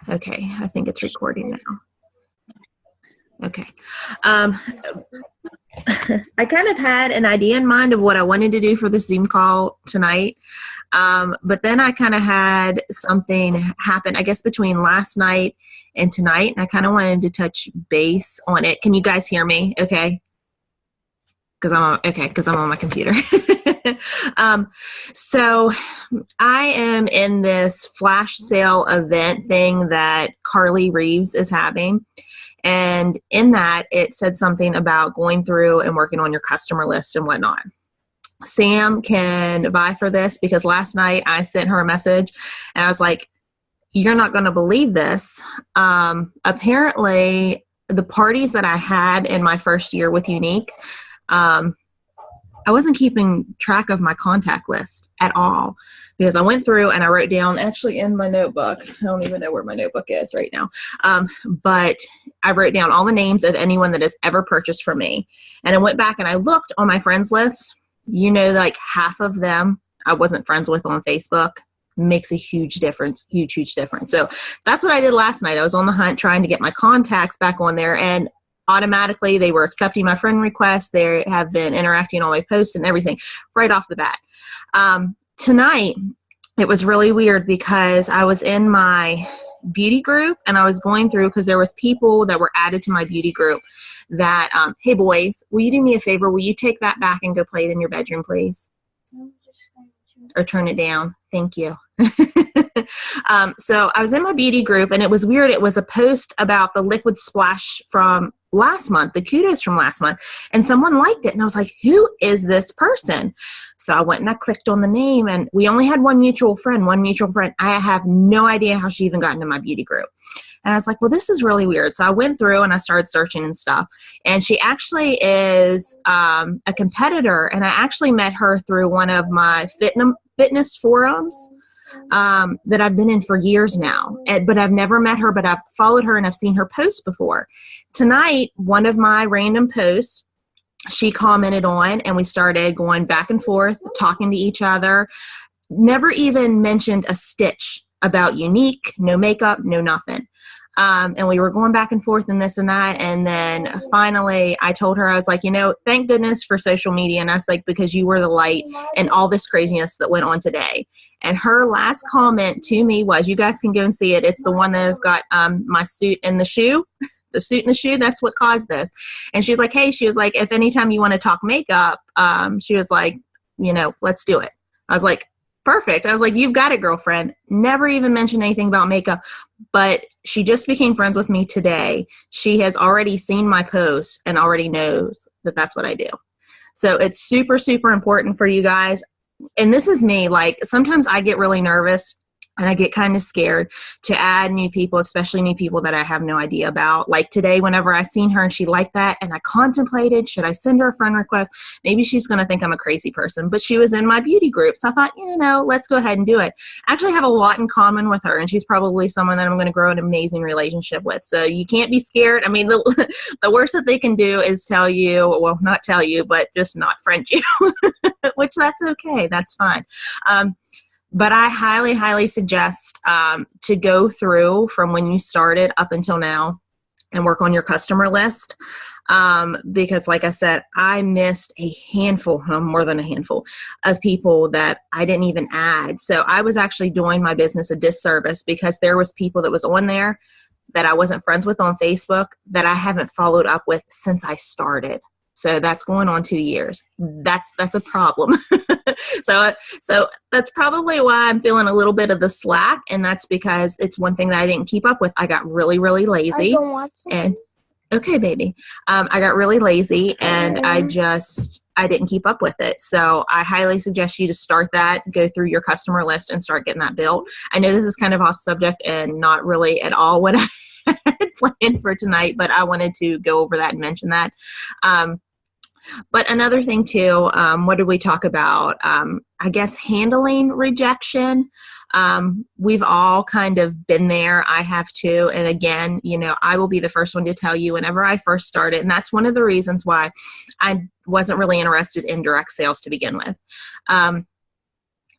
Okay, I think it's recording now. Okay. I kind of had an idea in mind of what I wanted to do for the Zoom call tonight. But then I kind of had something happen, I guess, between last night and tonight. And I kind of wanted to touch base on it. Can you guys hear me? Okay. Because I'm on my computer. So I am in this flash sale event thing that Carly Reeves is having. And in that, it said something about going through and working on your customer list and whatnot. Sam can vie for this because last night I sent her a message and I was like, you're not going to believe this. Apparently, the parties that I had in my first year with Unique, I wasn't keeping track of my contact list at all because I went through and I wrote down, actually in my notebook, I don't even know where my notebook is right now, but I wrote down all the names of anyone that has ever purchased from me. And I went back and I looked on my friends list. You know, like half of them I wasn't friends with on Facebook. Makes a huge difference, huge difference. So that's what I did last night. I was on the hunt trying to get my contacts back on there, and automatically they were accepting my friend requests. They have been interacting on my posts and everything right off the bat. Tonight, it was really weird because I was in my beauty group and I was going through because there was people that were added to my beauty group that, hey boys, will you do me a favor? Will you take that back and go play it in your bedroom, please? Or turn it down. Thank you. So I was in my beauty group and it was weird. It was a post about the liquid splash from last month, the kudos from last month, and someone liked it. And I was like, who is this person? So I went and I clicked on the name, and we only had one mutual friend. I have no idea how she even got into my beauty group. And I was like, well, this is really weird. So I went through and I started searching and stuff. And she actually is a competitor. And I actually met her through one of my fitness forums that I've been in for years now. But I've never met her, but I've followed her and I've seen her posts before. Tonight, one of my random posts, she commented on, and we started going back and forth, talking to each other. Never even mentioned a stitch about Unique, no makeup, no nothing. And we were going back and forth and this and that. And then finally I told her, I was like, you know, thank goodness for social media. And I was like, because you were the light and all this craziness that went on today. And her last comment to me was, you guys can go and see it. It's the one that I've got my suit and the shoe. The suit and the shoe, that's what caused this. And she was like, hey, she was like, if anytime you want to talk makeup, she was like, you know, let's do it. I was like, perfect. I was like, you've got it, girlfriend. Never even mentioned anything about makeup, but she just became friends with me today. She has already seen my posts and already knows that that's what I do. So it's super, super important for you guys. And this is me. Like, sometimes I get really nervous and I get kind of scared to add new people, especially new people that I have no idea about. Like today, whenever I seen her and she liked that, and I contemplated, should I send her a friend request? Maybe she's going to think I'm a crazy person, but she was in my beauty group. So I thought, you know, let's go ahead and do it. I actually have a lot in common with her, and she's probably someone that I'm going to grow an amazing relationship with. So you can't be scared. I mean, the worst that they can do is tell you, well, not tell you, but just not friend you, which that's okay. That's fine. But I highly, highly suggest to go through from when you started up until now and work on your customer list. Because like I said, I missed a handful, more than a handful of people that I didn't even add. So I was actually doing my business a disservice because there was people that was on there that I wasn't friends with on Facebook that I haven't followed up with since I started. So that's going on 2 years. That's a problem. So that's probably why I'm feeling a little bit of the slack. And that's because it's one thing that I didn't keep up with. I got really, really lazy. And okay, baby. I got really lazy and I didn't keep up with it. So I highly suggest you to start that, go through your customer list and start getting that built. I know this is kind of off subject and not really at all what I had planned for tonight, but I wanted to go over that and mention that. But another thing too, what did we talk about? I guess handling rejection. We've all kind of been there. I have too. And again, you know, I will be the first one to tell you whenever I first started. And that's one of the reasons why I wasn't really interested in direct sales to begin with.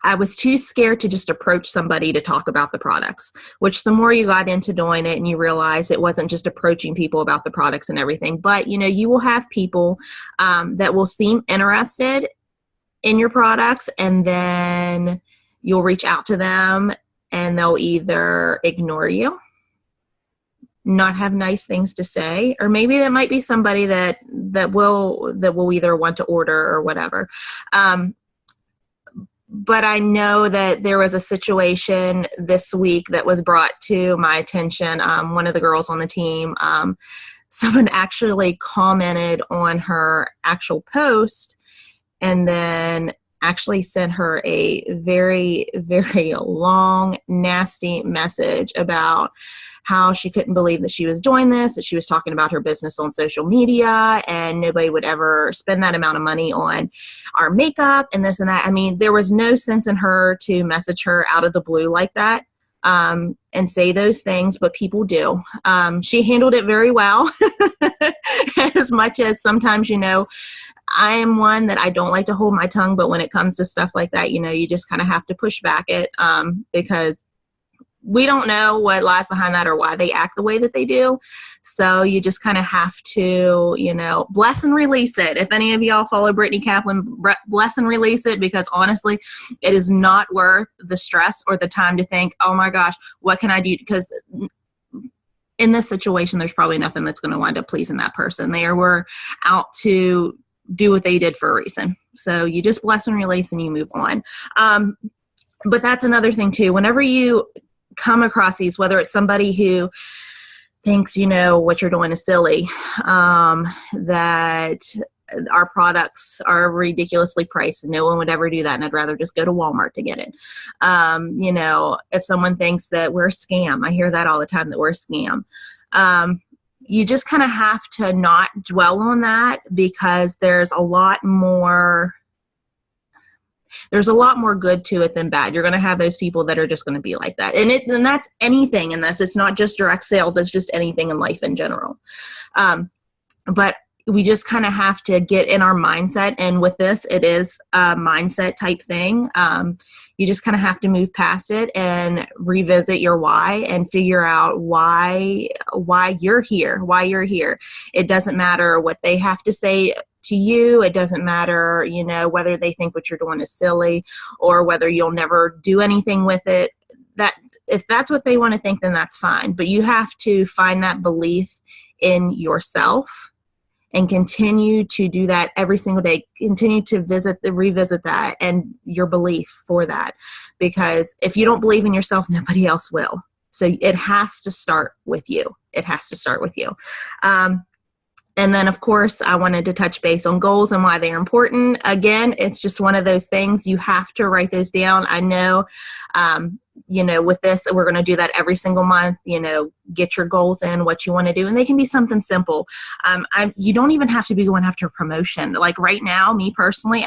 I was too scared to just approach somebody to talk about the products, which the more you got into doing it and you realize it wasn't just approaching people about the products and everything, but you will have people that will seem interested in your products, and then you'll reach out to them and they'll either ignore you, not have nice things to say, or maybe that might be somebody that will either want to order or whatever. But I know that there was a situation this week that was brought to my attention. One of the girls on the team, someone actually commented on her actual post and then actually sent her a very, very long, nasty message about how she couldn't believe that she was doing this, that she was talking about her business on social media, and nobody would ever spend that amount of money on our makeup and this and that. I mean, there was no sense in her to message her out of the blue like that and say those things, but people do. She handled it very well, as much as sometimes, I am one that I don't like to hold my tongue, but when it comes to stuff like that, you just kind of have to push back it because we don't know what lies behind that or why they act the way that they do. So you just kind of have to, bless and release it. If any of y'all follow Brittany Kaplan, bless and release it, because honestly, it is not worth the stress or the time to think, oh my gosh, what can I do? Because in this situation, there's probably nothing that's going to wind up pleasing that person. They were out to do what they did for a reason. So you just bless and release and you move on. But that's another thing too. Whenever you come across these, whether it's somebody who thinks, what you're doing is silly, that our products are ridiculously priced and no one would ever do that, and I'd rather just go to Walmart to get it. If someone thinks that we're a scam, I hear that all the time, that we're a scam. You just kind of have to not dwell on that, because there's a lot more good to it than bad. You're going to have those people that are just going to be like that. And that's anything in this. It's not just direct sales. It's just anything in life in general. But we just kind of have to get in our mindset. And with this, it is a mindset type thing. You just kind of have to move past it and revisit your why and figure out why you're here, It doesn't matter what they have to say to you. It doesn't matter, whether they think what you're doing is silly or whether you'll never do anything with it. That if that's what they want to think, then that's fine. But you have to find that belief in yourself and continue to do that every single day. Continue to revisit that and your belief for that. Because if you don't believe in yourself, nobody else will. So it has to start with you. And then, of course, I wanted to touch base on goals and why they're important. Again, it's just one of those things. You have to write those down. I know, with this, we're going to do that every single month. Get your goals in, what you want to do. And they can be something simple. You don't even have to be going after a promotion. Like right now, me personally,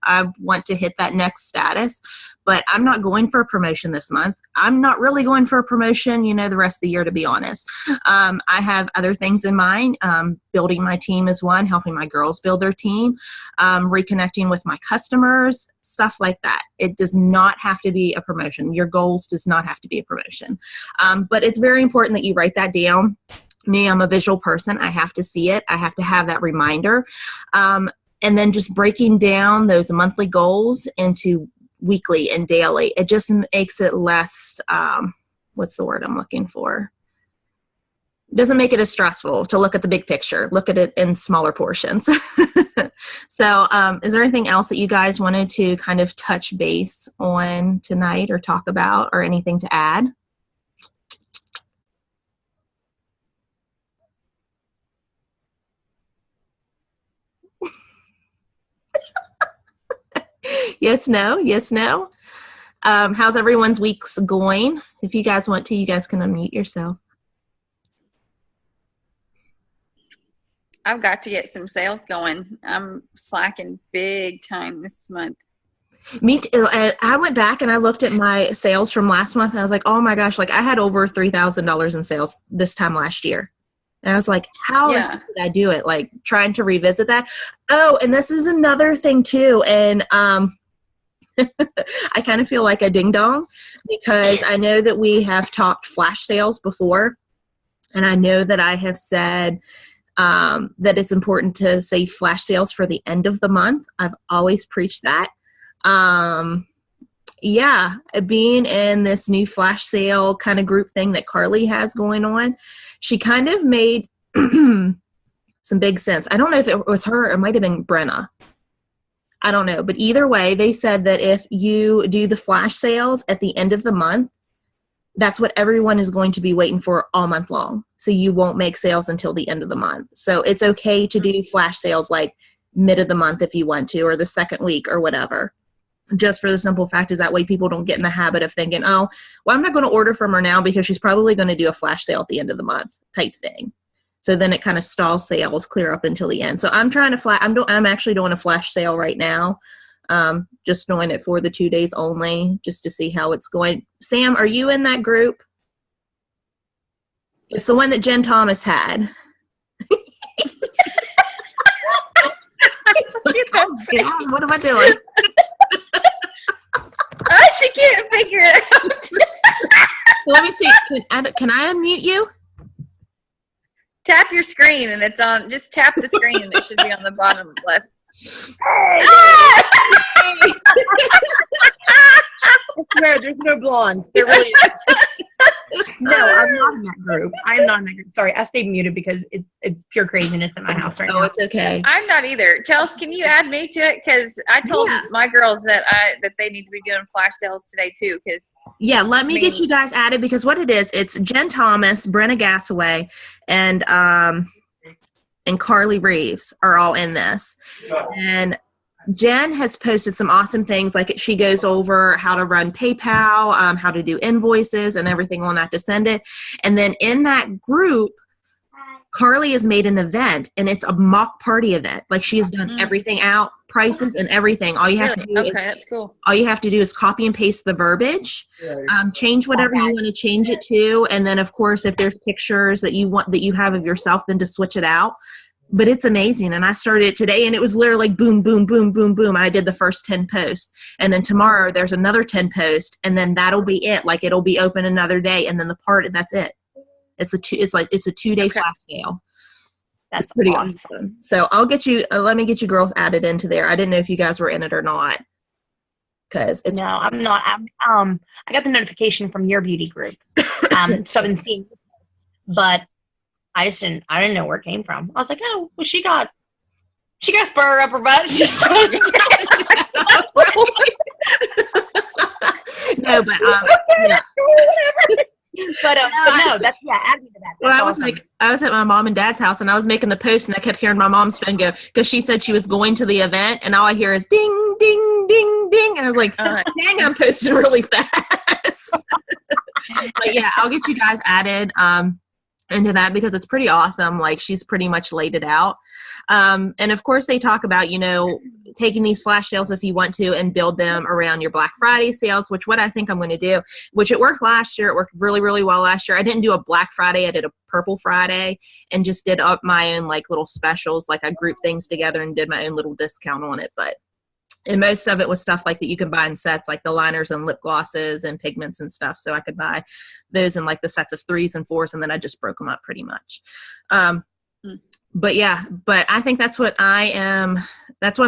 I want to hit that next status, but I'm not going for a promotion this month. I'm not really going for a promotion, the rest of the year, to be honest. I have other things in mind. Building my team is one, helping my girls build their team, reconnecting with my customers, stuff like that. It does not have to be a promotion. Your goals does not have to be a promotion. But it's very important that you write that down. Me, I'm a visual person. I have to see it. I have to have that reminder. And then just breaking down those monthly goals into weekly and daily. It just makes it less, what's the word I'm looking for? It doesn't make it as stressful to look at the big picture. Look at it in smaller portions. So is there anything else that you guys wanted to kind of touch base on tonight or talk about, or anything to add? Yes, no. How's everyone's weeks going? If you guys want to, you guys can unmute yourself. I've got to get some sales going. I'm slacking big time this month. Me too. I went back and I looked at my sales from last month and I was like, oh my gosh, I had over $3,000 in sales this time last year. And I was like, how did I do it? Trying to revisit that. Oh, and this is another thing too. And I kind of feel like a ding dong because I know that we have talked flash sales before. And I know that I have said that it's important to save flash sales for the end of the month. I've always preached that. Yeah, being in this new flash sale kind of group thing that Carly has going on, she kind of made some big sense. I don't know if it was her or it might have been Brenna. I don't know. But either way, they said that if you do the flash sales at the end of the month, that's what everyone is going to be waiting for all month long. So you won't make sales until the end of the month. So it's okay to do flash sales like mid of the month if you want to, or the second week or whatever. Just for the simple fact is that way people don't get in the habit of thinking, oh, well, I'm not going to order from her now because she's probably going to do a flash sale at the end of the month type thing. So then it kind of stalls sales clear up until the end. So I'm trying to I'm actually doing a flash sale right now. Just doing it for the 2 days only just to see how it's going. Sam, are you in that group? It's the one that Jen Thomas had. What am I doing? She can't figure it out. Let me see. Can I unmute you? Tap your screen and it's on. Just tap the screen and it should be on the bottom left. I swear, there's no blonde. There really is. No, I'm not in that group. I'm not in that group. Sorry, I stayed muted because it's pure craziness in my house right now. Oh, it's okay. I'm not either. Chelsea, can you add me to it? Because I told my girls that they need to be doing flash sales today too. Because let me get you guys added because what it is, it's Jen Thomas, Brenna Gassaway, and Carly Reeves are all in this. And Jen has posted some awesome things, like she goes over how to run PayPal, how to do invoices and everything on that to send it. And then in that group, Carly has made an event, and it's a mock party event. Like she has done everything out, prices and everything. All you have to do that's cool. All you have to do is copy and paste the verbiage, change whatever you want to change it to, and then of course if there's pictures that you have of yourself, then to switch it out. But it's amazing. And I started it today and it was literally like boom, boom, boom, boom, boom. I did the first 10 posts. And then tomorrow there's another 10 posts and then that'll be it. Like it'll be open another day. And then that's it. It's a 2-day flash sale. That's pretty awesome. So I'll get you, let me get you girls added into there. I didn't know if you guys were in it or not. Cause it's no, I'm not. I got the notification from your beauty group. So I've been seeing, but I didn't know where it came from. I was like, oh, well, she got spur up her butt. No, but yeah. But no, that's add me to that. Well, I was at my mom and dad's house and I was making the post and I kept hearing my mom's phone go because she said she was going to the event and all I hear is ding, ding, ding, ding. And I was like, dang, I'm posting really fast. But yeah, I'll get you guys added into that because it's pretty awesome. Like she's pretty much laid it out. And of course they talk about, taking these flash sales if you want to and build them around your Black Friday sales, which what I think I'm going to do, which it worked last year. It worked really, really well last year. I didn't do a Black Friday. I did a Purple Friday and just did up my own like little specials. Like I grouped things together and did my own little discount on it. And most of it was stuff like that you can buy in sets, like the liners and lip glosses and pigments and stuff. So I could buy those in like the sets of 3s and 4s, and then I just broke them up pretty much. But I think that's what I'm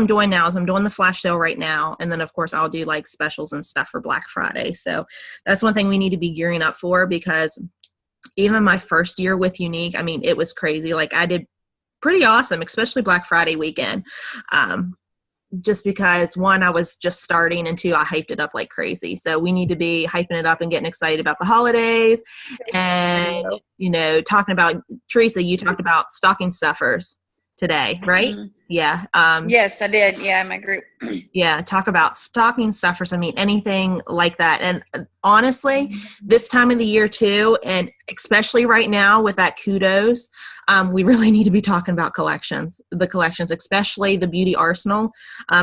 doing now is I'm doing the flash sale right now. And then of course I'll do like specials and stuff for Black Friday. So that's one thing we need to be gearing up for because even my first year with Unique, I mean, it was crazy. Like I did pretty awesome, especially Black Friday weekend. Just because one, I was just starting and two, I hyped it up like crazy. So we need to be hyping it up and getting excited about the holidays and, talking about, Teresa, you talked about stocking stuffers today, right? Mm-hmm. Yeah. Yes, I did. Yeah. In my group. Yeah. Talk about stocking stuffers. I mean, anything like that. And honestly, this time of the year too, and especially right now with that kudos, we really need to be talking about the collections, especially the beauty arsenal,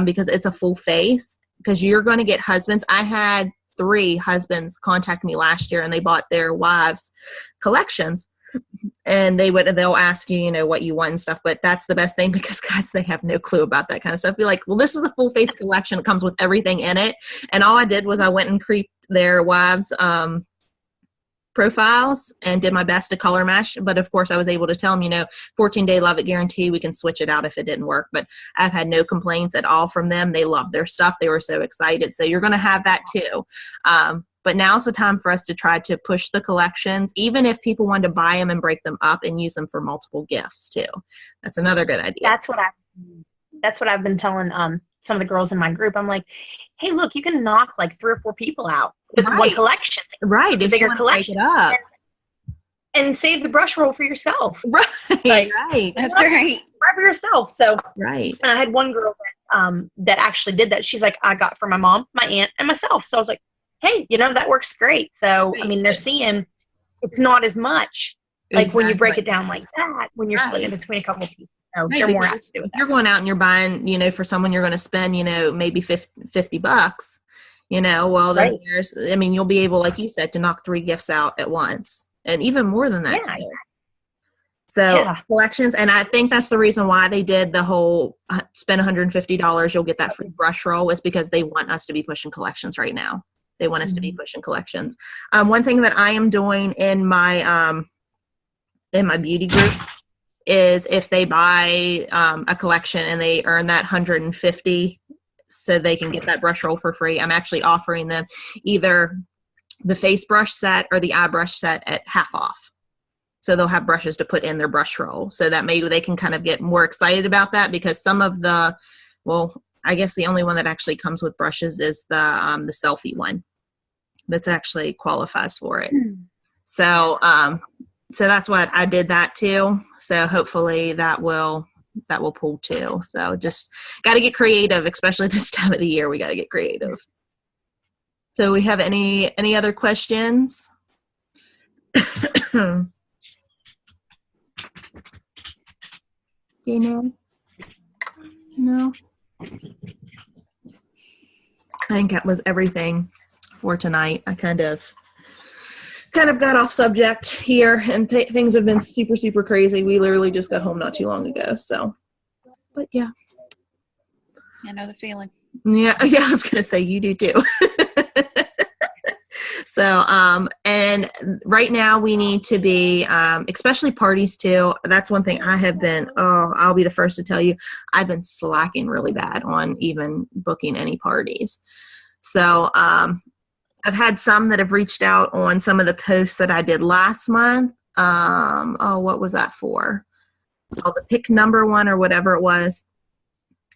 because it's a full face because you're going to get husbands. I had 3 husbands contact me last year and they bought their wives collections. And they'll ask you, what you want and stuff, but that's the best thing because guys, they have no clue about that kind of stuff. Be like, well, this is a full face collection. It comes with everything in it. And all I did was I went and creeped their wives' profiles and did my best to color match. But of course I was able to tell them, 14-day love it guarantee. We can switch it out if it didn't work, but I've had no complaints at all from them. They love their stuff. They were so excited. So you're going to have that too. But now's the time for us to try to push the collections, even if people want to buy them and break them up and use them for multiple gifts too. That's another good idea. That's what I've been telling some of the girls in my group. I'm like, hey, look, you can knock like 3 or 4 people out with one collection. Right. A bigger collection. Up. And save the brush roll for yourself. Right. Right. That's right. For yourself. So right. And I had one girl that actually did that. She's like, I got for my mom, my aunt, and myself. So I was like, hey, that works great. So, I mean, they're seeing it's not as much like when you break it down like that, when you're splitting between a couple of people. You're more apt to do it. You're going out and you're buying, for someone you're going to spend, maybe $50, well, then you'll be able, like you said, to knock 3 gifts out at once and even more than that. Yeah. So collections, and I think that's the reason why they did the whole spend $150, you'll get that free brush roll, is because they want us to be pushing collections right now. They want us to be pushing collections. One thing that I am doing in my beauty group is if they buy a collection and they earn that $150 so they can get that brush roll for free, I'm actually offering them either the face brush set or the eye brush set at half off. So they'll have brushes to put in their brush roll, so that maybe they can kind of get more excited about that, because some of I guess the only one that actually comes with brushes is the selfie one that's actually qualifies for it. So that's what I did that too. So hopefully that will pull too. So just got to get creative, especially this time of the year. We got to get creative. So we have any other questions? No. I think that was everything for tonight. I kind of got off subject here, and things have been super, super crazy. We literally just got home not too long ago. So, but yeah. I know the feeling. Yeah, I was going to say you do too. So, and right now we need to be, especially parties too. That's one thing I have been, I'll be the first to tell you, I've been slacking really bad on even booking any parties. So, I've had some that have reached out on some of the posts that I did last month. What was that for? The pick number one or whatever it was.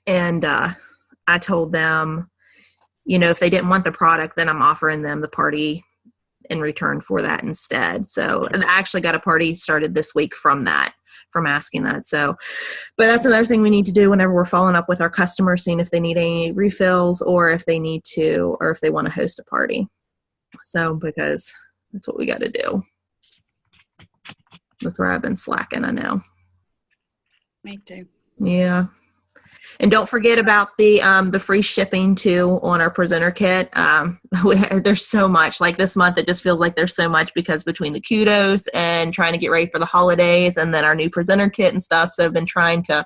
And, I told them, if they didn't want the product, then I'm offering them the party in return for that instead. So I actually got a party started this week from asking that. So, but that's another thing we need to do whenever we're following up with our customers, seeing if they need any refills or if they want to host a party. So, because that's what we got to do. That's where I've been slacking, I know. Me too. Yeah. And don't forget about the free shipping too on our presenter kit. There's so much. Like this month, it just feels like there's so much because between the kudos and trying to get ready for the holidays and then our new presenter kit and stuff. So I've been trying to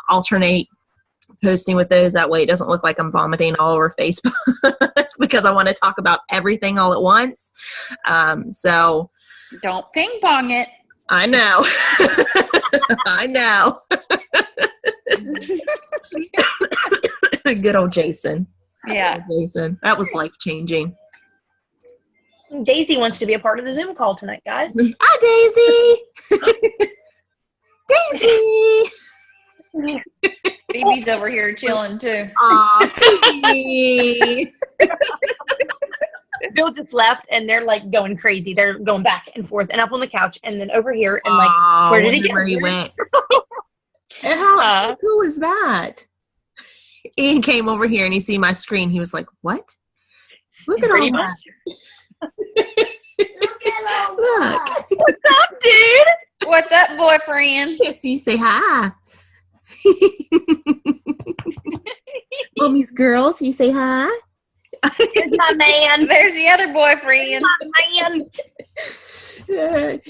alternate posting with those. That way it doesn't look like I'm vomiting all over Facebook because I want to talk about everything all at once. So don't ping pong it. I know. I know. Good old Jason. Yeah. Jason. That was life changing. Daisy wants to be a part of the Zoom call tonight, guys. Hi, Daisy. Daisy. Phoebe's over here chilling too. Aw, Phoebe. Bill just left and they're like going crazy. They're going back and forth and up on the couch and then over here and like, where did he go? Where he went. And how cool is that? Ian came over here and he see my screen. He was like, what? Look at all that. Look. What's up, dude? What's up, boyfriend? You say hi. Mommy's girls, you say hi. Here's my man. There's the other boyfriend. My man.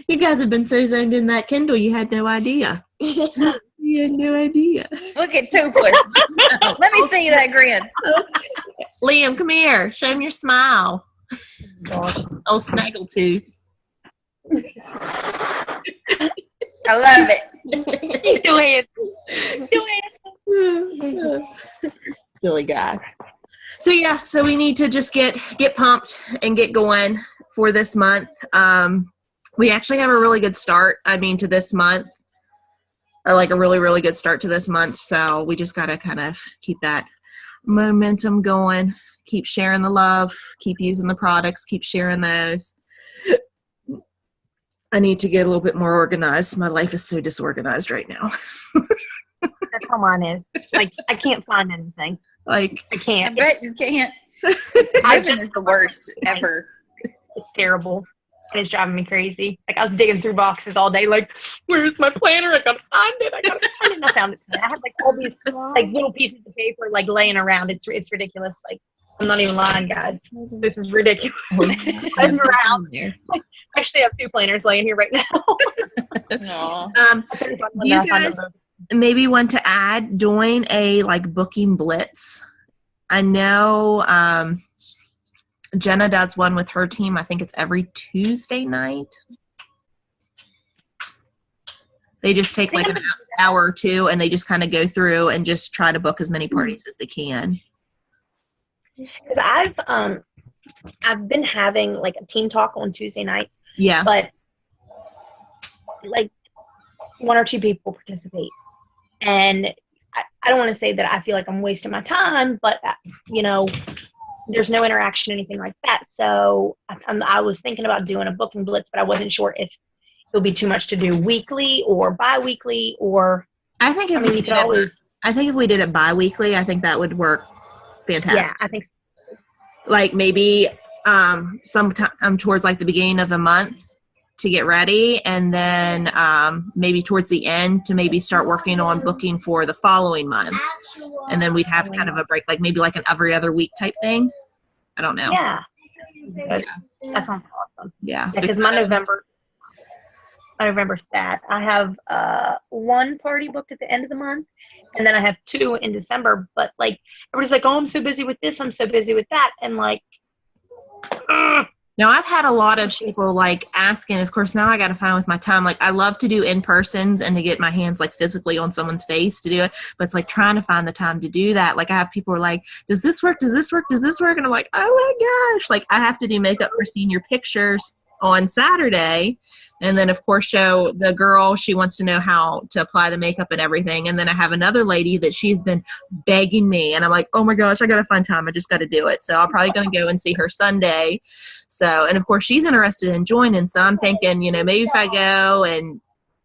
You guys have been so zoned in that Kindle, you had no idea. You had no idea. Look at Toothless. Let me see that grin. Liam, come here. Show him your smile. Oh, Snaggletooth. I love it. Do it. Silly guy. So yeah, so we need to just get pumped and get going for this month. We actually have a really good start, to this month. Or like a really, really good start to this month. So we just got to kind of keep that momentum going, keep sharing the love, keep using the products, keep sharing those. I need to get a little bit more organized. My life is so disorganized right now. That's how mine is. Like, I can't find anything. Like, I can't. I bet you can't. Living is the worst ever. It's terrible. And it's driving me crazy. Like, I was digging through boxes all day, like, where's my planner? I gotta find it. And I found it today. I have like all these like little pieces of paper like laying around. It's ridiculous. Like, I'm not even lying, guys. This is ridiculous. I'm around. Like, I actually have 2 planners laying here right now. You guys maybe want to add doing a like booking blitz. I know Jenna does one with her team. I think it's every Tuesday night. They just take like an hour or 2 and they just kind of go through and just try to book as many parties as they can. Because I've been having like a team talk on Tuesday nights. Yeah. But like 1 or 2 people participate. And I don't want to say that I feel like I'm wasting my time, but there's no interaction, anything like that. So I was thinking about doing a booking blitz, but I wasn't sure if it would be too much to do weekly or bi-weekly or. I think if we did it bi-weekly, I think that would work fantastic. Yeah, I think so. Like maybe sometime towards like the beginning of the month to get ready, and then maybe towards the end to maybe start working on booking for the following month. And then we'd have kind of a break, like maybe like an every other week type thing. I don't know. Yeah. That sounds awesome. Yeah. Because my November's sad. I have 1 party booked at the end of the month, and then I have 2 in December. But like everybody's like, "Oh, I'm so busy with this. I'm so busy with that," and like. Now, I've had a lot of people like asking, of course, now I got to find with my time. Like, I love to do in-persons and to get my hands like physically on someone's face to do it. But it's like trying to find the time to do that. Like, I have people who are like, does this work? Does this work? Does this work? And I'm like, oh my gosh. Like, I have to do makeup for senior pictures on Saturday. And then, of course, show the girl, she wants to know how to apply the makeup and everything. And then I have another lady that she's been begging me. And I'm like, oh my gosh, I got to find time. I just got to do it. So I'm probably going to go and see her Sunday. So, and of course, she's interested in joining. So I'm thinking, maybe if I go and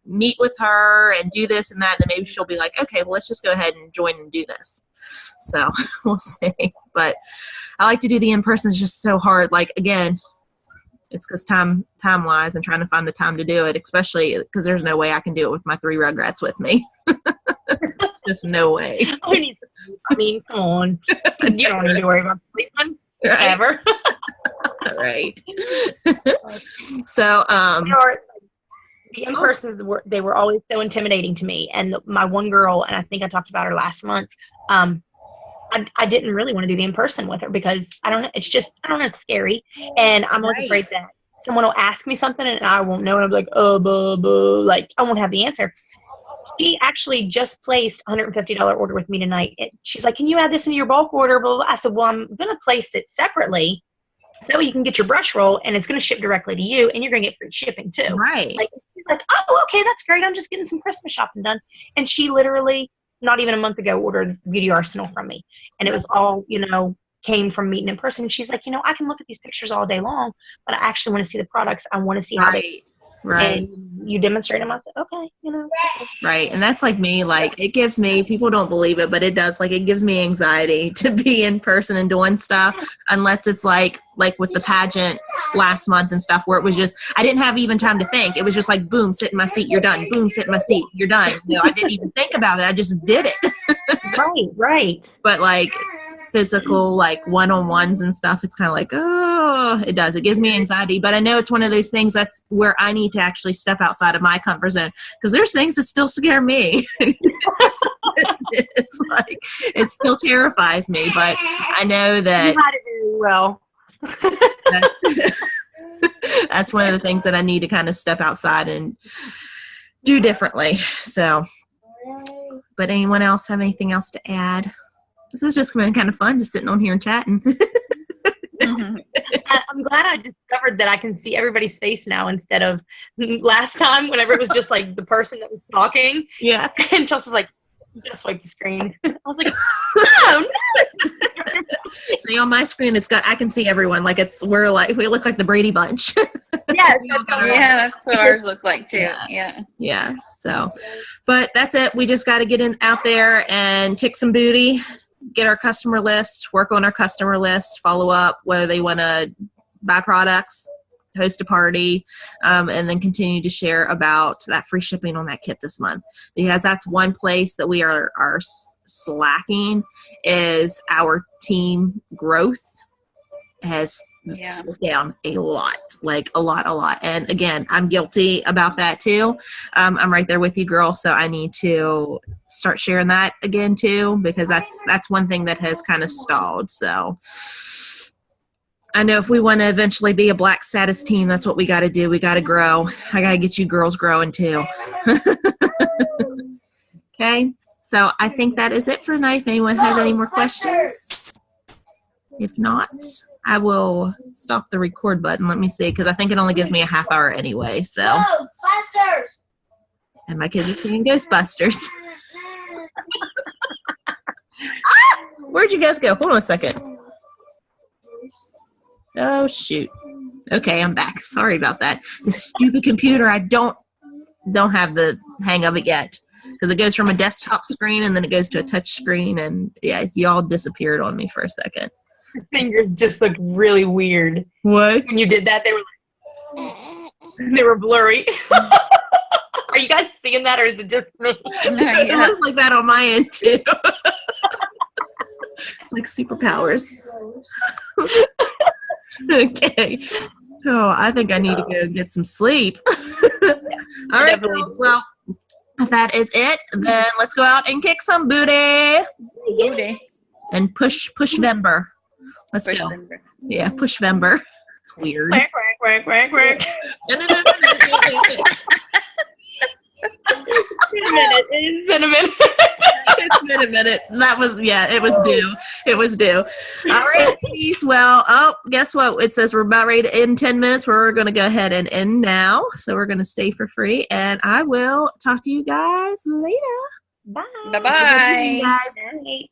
meet with her and do this and that, then maybe she'll be like, okay, well, let's just go ahead and join and do this. So we'll see. But I like to do the in-person. It's just so hard. Like, again, it's because time-wise and trying to find the time to do it, especially because there's no way I can do it with my 3 Rugrats with me. Just no way. Come on. You don't need to worry about sleeping ever. Right. So, the in-persons they were always so intimidating to me. And my one girl, and I think I talked about her last month, I didn't really want to do the in-person with her because I don't know, it's scary. And I'm always afraid that someone will ask me something and I won't know. And I'm like, oh, like I won't have the answer. She actually just placed a $150 order with me tonight. She's like, can you add this into your bulk order? Blah, blah, blah. I said, well, I'm going to place it separately so you can get your brush roll and it's going to ship directly to you and you're going to get free shipping too. Right. Like, she's like, oh, okay, that's great. I'm just getting some Christmas shopping done. And she literally, not even a month ago, ordered Beauty Arsenal from me. And it was all, came from meeting in person. She's like, I can look at these pictures all day long, but I actually want to see the products. I want to see how they, and you demonstrate them. I said, okay, Right. And that's like me, like it gives me, people don't believe it, but it does, like, it gives me anxiety to be in person and doing stuff unless it's like with the pageant last month and stuff where it was just, I didn't have even time to think. It was just like, boom, sit in my seat. You're done. Boom, sit in my seat. You're done. I didn't even think about it. I just did it. Right. But like physical, like one-on-ones and stuff, it's kind of like, oh, oh, it does. It gives me anxiety, but I know it's one of those things that's where I need to actually step outside of my comfort zone, because there's things that still scare me. It's like, it still terrifies me, but I know that You had it very well. that's one of the things that I need to kind of step outside and do differently. So, but anyone else have anything else to add? This has just been kind of fun, just sitting on here and chatting. Mhm. I'm glad I discovered that I can see everybody's face now instead of last time whenever it was just like the person that was talking. Yeah. And Chelsea was like, "You gotta swipe the screen." I was like, "No, no." See, on my screen, I can see everyone. Like we look like the Brady Bunch. Yeah, Yeah, that's what ours looks like too. Yeah. Yeah. So, but that's it. We just got to get out there and kick some booty, get our customer list, work on our customer list, follow up whether they want to buy products, host a party, and then continue to share about that free shipping on that kit this month, because that's one place that we are slacking, is our team growth has slowed down a lot, like a lot. And again, I'm guilty about that too. I'm right there with you, girl. So I need to start sharing that again too, because that's one thing that has kind of stalled. So I know if we want to eventually be a black status team, that's what we got to do. We got to grow. I got to get you girls growing too. Okay. So I think that is it for tonight. If anyone has any more questions, if not, I will stop the record button. Let me see, because I think it only gives me a half hour anyway. So, Ghostbusters! And my kids are singing Ghostbusters. Where'd you guys go? Hold on a second. Oh shoot. Okay, I'm back. Sorry about that. This stupid computer, I don't have the hang of it yet, because it goes from a desktop screen and then it goes to a touch screen, and yeah, y'all disappeared on me for a second. Your fingers just looked really weird. What? When you did that, they were blurry. Are you guys seeing that, or is it just me? It looks like that on my end too. It's like superpowers. Okay. Oh, I think I need to go get some sleep. All right, girls. Well, if that is it, then let's go out and kick some booty. Booty. And push Vember. Let's Push go. Vember. Yeah, push Vember. It's weird. Quack, quack, quack, quack, quack. No. It's been a minute. It's been a minute. It was due. All right, peace. Well, guess what? It says we're about ready to end 10 minutes. We're going to go ahead and end now. So we're going to stay for free, and I will talk to you guys later. Bye. Bye-bye. Guys. Bye.